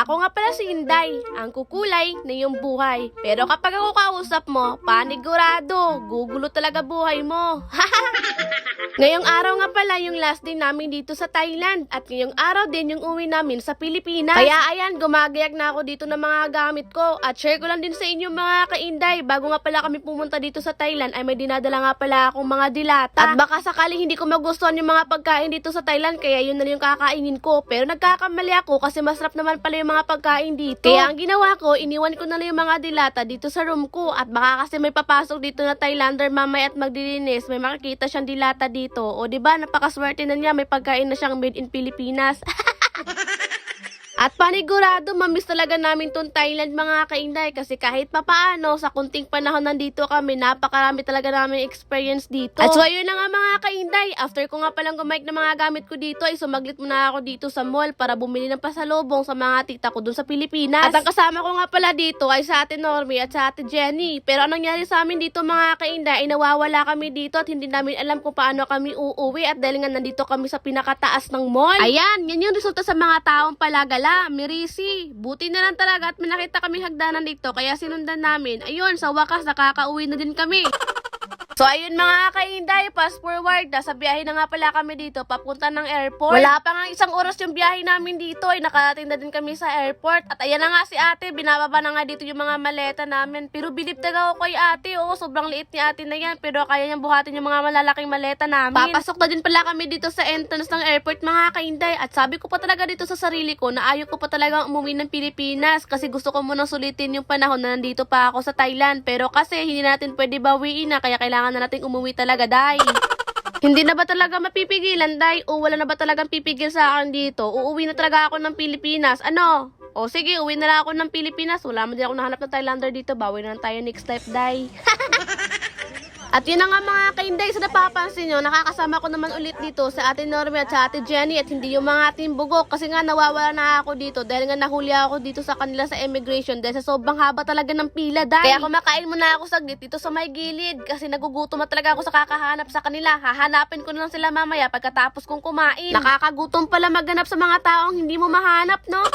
Ako nga pala si Inday, ang kukulay na iyong buhay. Pero kapag ako kausap mo, panigurado, gugulo talaga buhay mo. Ngayong araw nga pala yung last day namin dito sa Thailand at ngayong araw din yung uwi namin sa Pilipinas. Kaya ayan, gumagayag na ako dito ng mga gamit ko at share ko lang din sa inyo mga ka-Inday. Bago nga pala kami pumunta dito sa Thailand ay may dinadala nga pala akong mga dilata. At baka sakaling hindi ko magustuhan yung mga pagkain dito sa Thailand kaya yun na yung kakainin ko. Pero nagkakamali ako kasi masarap naman pala yung mga pagkain dito. Kaya ang ginawa ko, iniwan ko na lang yung mga dilata dito sa room ko at baka kasi may papasok dito na Thailander mamaya at magdilinis, may makikita siyang dilata dito. O diba, napakaswerte na niya, may pagkain na siyang made in Pilipinas. At panigurado, mamiss talaga namin tong Thailand mga ka-Inday kasi kahit papaano, sa kunting panahon nandito kami, napakarami talaga namin experience dito. At so ayun na nga mga ka-Inday, after ko nga palang gumike ng mga gamit ko dito, ay sumaglit muna ako dito sa mall para bumili ng pasalubong sa mga tita ko dun sa Pilipinas. At ang kasama ko nga pala dito ay sa ate Normie at sa ate Jenny. Pero anong nangyari sa amin dito mga ka-Inday, ay nawawala kami dito at hindi namin alam kung paano kami uuwi at dahil nga nandito kami sa pinakataas ng mall. Ayan, yan yung resulta sa mga taong palagala. Mirisi, buti na lang talaga at may nakita kami hagdanan dito kaya sinundan namin. Ayun, sa wakas nakakauwi na din kami. So ayun mga ka-Inday, fast forward, nasa biyahe na nga pala kami dito papunta ng airport. Wala pa nga isang oras yung biyahe namin dito, ay nakarating na din kami sa airport. At ayan na nga si ate, binababa na nga dito yung mga maleta namin. Pero bilib talaga ako kay ate, oo, sobrang liit ni ate na yan. Pero kaya niyang buhatin yung mga malalaking maleta namin. Papasok na din pala kami dito sa entrance ng airport mga ka-Inday. At sabi ko pa talaga dito sa sarili ko na ayaw ko pa talaga umuwi ng Pilipinas. Kasi gusto ko munang sulitin yung panahon na nandito pa ako sa Thailand. Pero kasi hindi natin pwede bawiin na, kaya kailangan na natin umuwi talaga, day. Hindi na ba talaga mapipigilan, day? O wala na ba talagang pipigil sa akin dito? Uuwi na talaga ako ng Pilipinas. Ano? O sige, uwi na lang ako ng Pilipinas. Wala man din ako nahanap na Thailander dito. Bawi na lang tayo next life, day. At yun na nga mga ka-Inday, sa napapansin nyo, nakakasama ko naman ulit dito sa ate Normie at sa ate Jenny at hindi yung mga ating bugok kasi nga nawawala na ako dito dahil nga nahuli ako dito sa kanila sa immigration dahil sa sobrang haba talaga ng pila, day. Kaya kumakain muna ako saglit dito sa may gilid kasi nagugutom na talaga ako sa kakahanap sa kanila. Hahanapin ko na lang sila mamaya pagkatapos kong kumain. Nakakagutom pala maghanap sa mga taong hindi mo mahanap, no?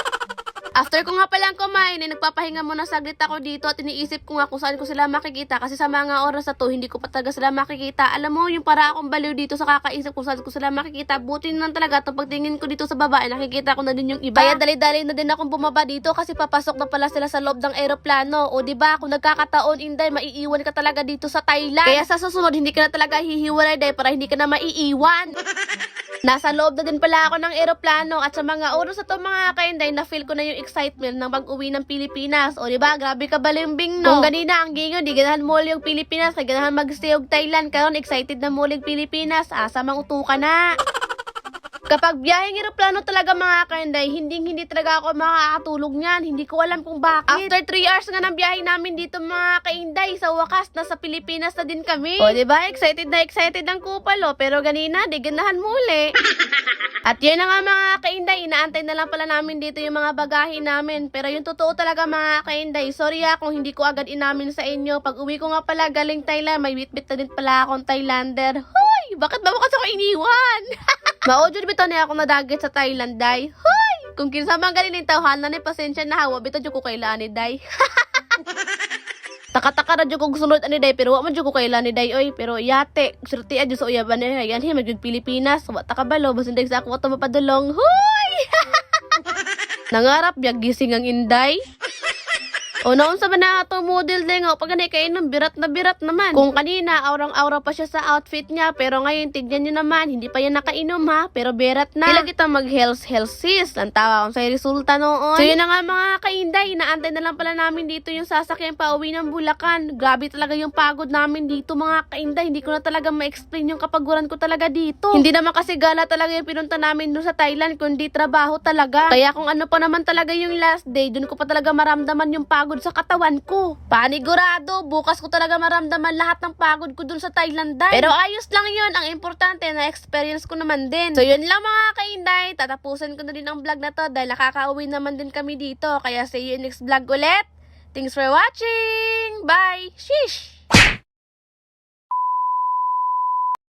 After ko nga palang kumain, nagpapahinga muna saglit ako dito at iniisip ko nga kung saan ko sila makikita kasi sa mga oras na to, hindi ko pa talaga sila makikita. Alam mo, yung para akong baliw dito sa kakaisip kung saan ko sila makikita. Buti na talaga ito, pagtingin ko dito sa babae, nakikita ko na din yung iba. Kaya dali-dali na din akong bumaba dito kasi papasok na pala sila sa loob ng aeroplano. O diba, kung nagkakataon, Inday, maiiwan ka talaga dito sa Thailand. Kaya sa susunod, hindi ka na talaga hihiwalay, day, para hindi ka na maiiwan. Nasa loob na din pala ako ng eroplano at sa mga oras na to mga ka-Inday, na-feel ko na yung excitement ng pag-uwi ng Pilipinas. O diba, grabe ka balimbing, no? Kung ganina ang ginyo, di ganahan mo yung Pilipinas, kaya ganahan mag-stay og Thailand. Karon excited na mo Pilipinas, asa mang uto ka na. Kapag biyaheng eroplano talaga mga ka-Inday, hindi talaga ako makakatulog niyan. Hindi ko alam kung bakit. After 3 hours nga ng biyahe namin dito mga ka-Inday, sa wakas, nasa Pilipinas na din kami. O diba, excited na excited ang kupalo. Pero ganina, di ganahan muli. At yun na nga mga ka-Inday, inaantay na lang pala namin dito yung mga bagahe namin. Pero yung totoo talaga mga ka-Inday, sorry kung hindi ko agad inamin sa inyo. Pag uwi ko nga pala galing Thailand, may bitbit na din pala akong Thailander. Hoy! Bakit ba kasi ako iniwan? Maudyo bito niya ako nadagit sa Thailand, day. Hoy! Kung kinsa man galing tawhanan ni pasensya na hawa, bito dyo ko kailan ni day. Taka-taka na dyo ko gusunod ani day, pero wa man dyo ko kailan ni day, oy. Pero yate, surti adyo sa uyaban ni yan, mag Pilipinas. Wa ta kabalo, basin day sa ako ito mapadulong. Hoy! Nangarap, biyag gising ang Inday. O naon sa ba na ito model din nga, pag ganay kayo ng birat na birat naman. Kung kanina, aurang-aura pa siya sa outfit niya, pero ngayon, tignan nyo naman, hindi pa yan nakainom ha, pero birat na. Kailan kita mag-health sis, ang tawa kung sa resulta noon. So yun na nga mga ka-Inday, inaantay na lang pala namin dito yung sasakyan pa uwi ng Bulacan. Grabe talaga yung pagod namin dito mga ka-Inday, hindi ko na talaga ma-explain yung kapaguran ko talaga dito. Hindi naman kasi gala talaga yung pinunta namin doon sa Thailand, kundi trabaho talaga. Kaya kung ano pa naman talaga yung last day, doon ko pa talaga maramdaman yung pagod sa katawan ko. Panigurado, bukas ko talaga maramdaman lahat ng pagod ko dun sa Thailand, day. Pero ayos lang yun. Ang importante na experience ko naman din. So yun lang mga ka-Inday. Tatapusin ko na din ang vlog na to dahil nakakauwi naman din kami dito. Kaya see you next vlog ulit. Thanks for watching. Bye. Sheesh!